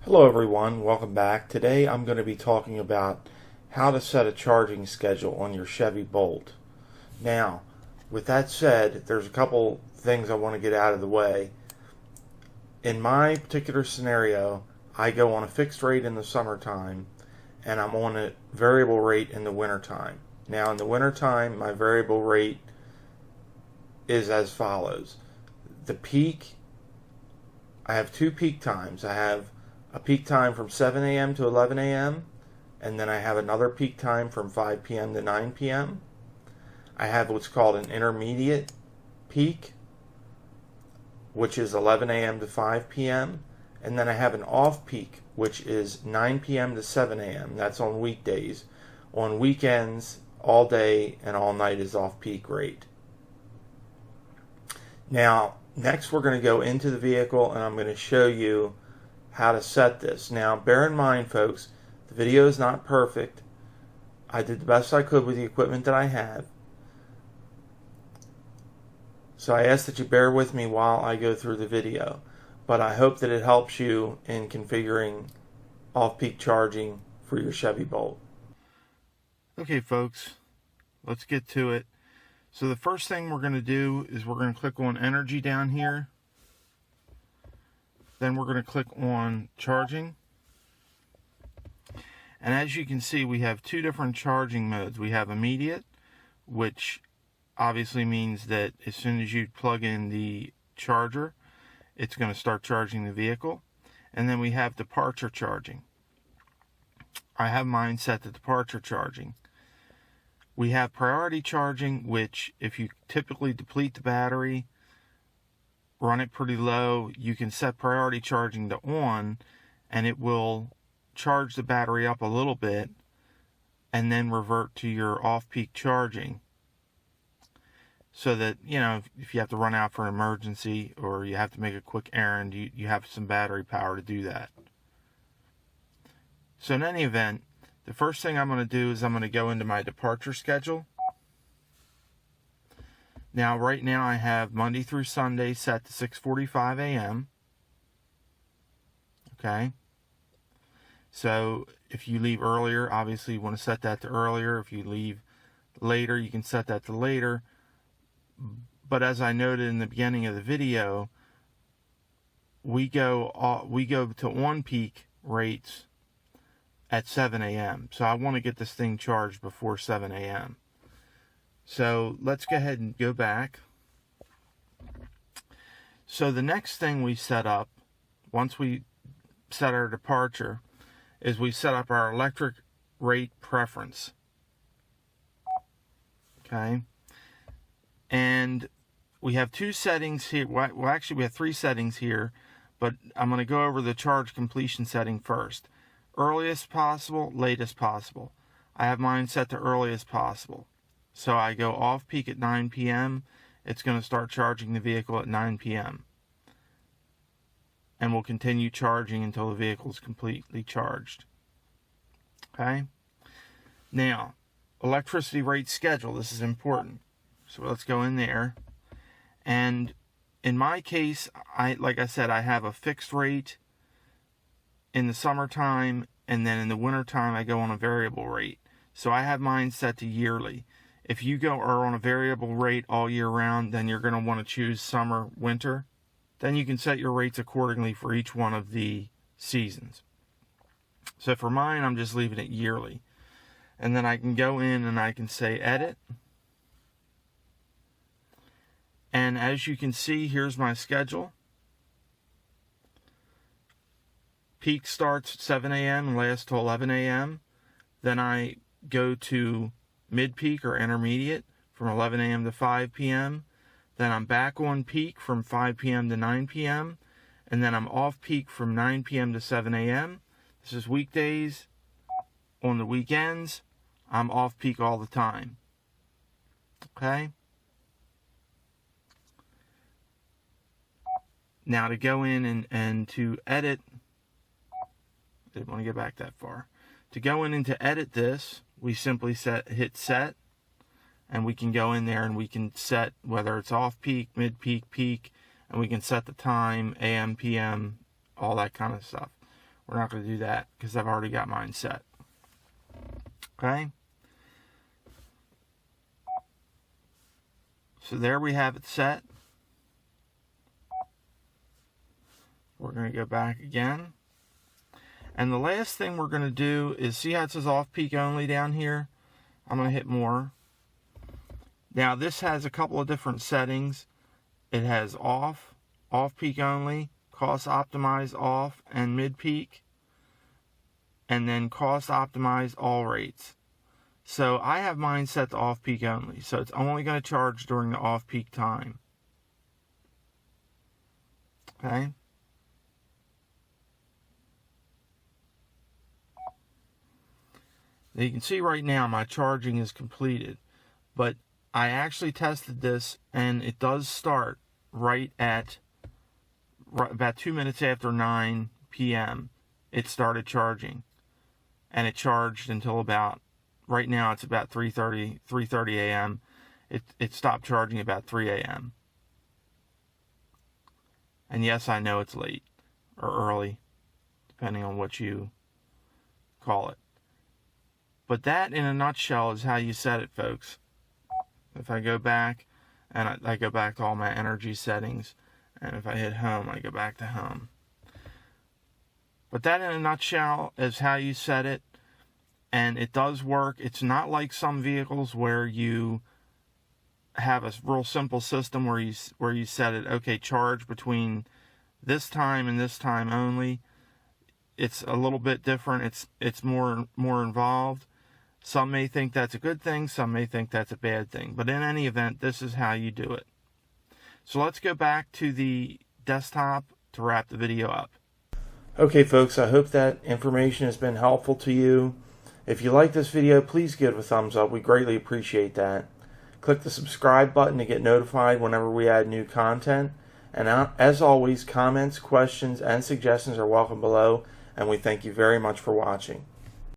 Hello everyone, welcome back. Today I'm going to be talking about how to set a charging schedule on your Chevy Bolt. Now, with that said, there's a couple things I want to get out of the way. In my particular scenario, I go on a fixed rate in the summertime and I'm on a variable rate in the wintertime. Now, in the wintertime, my variable rate is as follows. The peak, I have two peak times. I have a peak time from 7 a.m. to 11 a.m. and then I have another peak time from 5 p.m. to 9 p.m. I have what's called an intermediate peak, which is 11 a.m. to 5 p.m. and then I have an off peak, which is 9 p.m. to 7 a.m. That's on weekdays. On weekends, all day and all night is off peak rate. Now, next we're going to go into the vehicle and I'm going to show you how to set this. Now, bear in mind, folks, the video is not perfect. I did the best I could with the equipment that I have. So I ask that you bear with me while I go through the video. But I hope that it helps you in configuring off-peak charging for your Chevy Bolt. Okay, folks, let's get to it. So the first thing we're going to do is we're going to click on Energy down here. Then we're going to click on Charging. And as you can see, we have two different charging modes. We have immediate, which obviously means that as soon as you plug in the charger, it's going to start charging the vehicle. And then we have departure charging. I have mine set to departure charging. We have priority charging, which if you typically deplete the battery, run it pretty low, you can set priority charging to on and it will charge the battery up a little bit and then revert to your off-peak charging, so that, you know, if you have to run out for an emergency or you have to make a quick errand, you have some battery power to do that. So in any event, the first thing I'm going to do is I'm going to go into my departure schedule. Now, right now I have Monday through Sunday set to 6:45 a.m. Okay. So if you leave earlier, obviously you want to set that to earlier. If you leave later, you can set that to later. But as I noted in the beginning of the video, we go to on-peak rates at 7 a.m. So I want to get this thing charged before 7 a.m. So let's go ahead and go back. So the next thing we set up, once we set our departure, is we set up our electric rate preference. Okay. And we have two settings here. Well, actually we have three settings here, but I'm going to go over the charge completion setting first. Earliest possible, latest possible. I have mine set to earliest possible. So I go off peak at 9 p.m. It's going to start charging the vehicle at 9 p.m. And we'll continue charging until the vehicle is completely charged. Okay? Now, electricity rate schedule. This is important. So let's go in there. And in my case, like I said, I have a fixed rate in the summertime, and then in the wintertime I go on a variable rate. So I have mine set to yearly. If you are on a variable rate all year round, then you're going to want to choose summer, winter. Then you can set your rates accordingly for each one of the seasons. So for mine, I'm just leaving it yearly. And then I can go in and I can say edit. And as you can see, here's my schedule. Peak starts at 7 a.m. and lasts till 11 a.m. Then I go to mid-peak or intermediate from 11 a.m. to 5 p.m. Then I'm back on peak from 5 p.m. to 9 p.m. And then I'm off peak from 9 p.m. to 7 a.m. This is weekdays. On the weekends, I'm off peak all the time. Okay? Now to go in and to edit, didn't want to get back that far. To go in and to edit this, we simply hit set, and we can go in there and we can set whether it's off peak, mid peak, peak, and we can set the time, AM, PM, all that kind of stuff. we're not going to do that because I've already got mine set. Okay. So there we have it set. We're going to go back again. And the last thing we're going to do is, see how it says off-peak only down here? I'm going to hit more. Now this has a couple of different settings. It has off, off-peak only, cost optimize off, and mid-peak. And then cost optimize all rates. So I have mine set to off-peak only. So it's only going to charge during the off-peak time. Okay. Now you can see right now my charging is completed, but I actually tested this and it does start right at about 2 minutes after 9 p.m. It started charging, and it charged until about, right now it's about 3:30 a.m. It stopped charging about 3 a.m. And yes, I know it's late or early, depending on what you call it. But that, in a nutshell, is how you set it, folks. If I go back, and I go back to all my energy settings, and if I hit home, I go back to home. But that, in a nutshell, is how you set it. And it does work. It's not like some vehicles where you have a real simple system where you set it, okay, charge between this time and this time only. It's a little bit different. It's more involved. Some may think that's a good thing, some may think that's a bad thing. But in any event, this is how you do it. So let's go back to the desktop to wrap the video up. Okay, folks, I hope that information has been helpful to you. If you like this video, please give it a thumbs up. We greatly appreciate that. Click the subscribe button to get notified whenever we add new content. And as always, comments, questions, and suggestions are welcome below. And we thank you very much for watching.